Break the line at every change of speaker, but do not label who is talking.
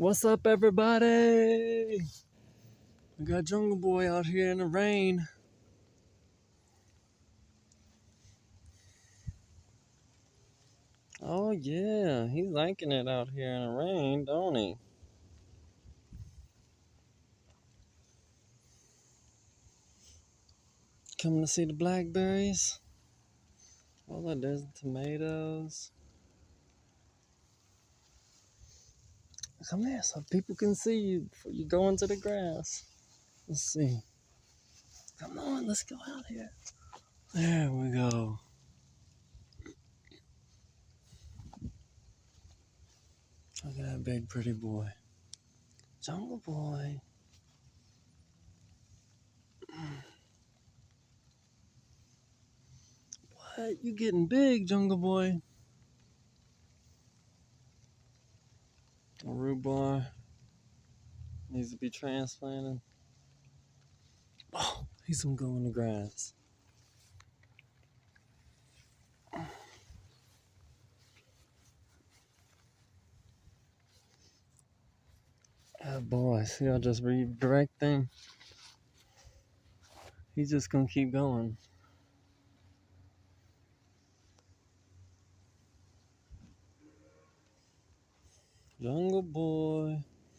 What's up, everybody? We got Jungle Boy out here in the rain. Oh, yeah, he's liking it out here in the rain, don't he? Coming to see the blackberries? Oh, look, there's the tomatoes. Come here so people can see you before you go into the grass. Let's see. Come on, let's go out here. There we go. Look at that big, pretty boy. Jungle Boy. What? You getting big, Jungle Boy. A rhubarb needs to be transplanted. Oh, he's gonna go in the grass. Oh boy, see, I just redirect him. He's just gonna keep going. Jungle Boy.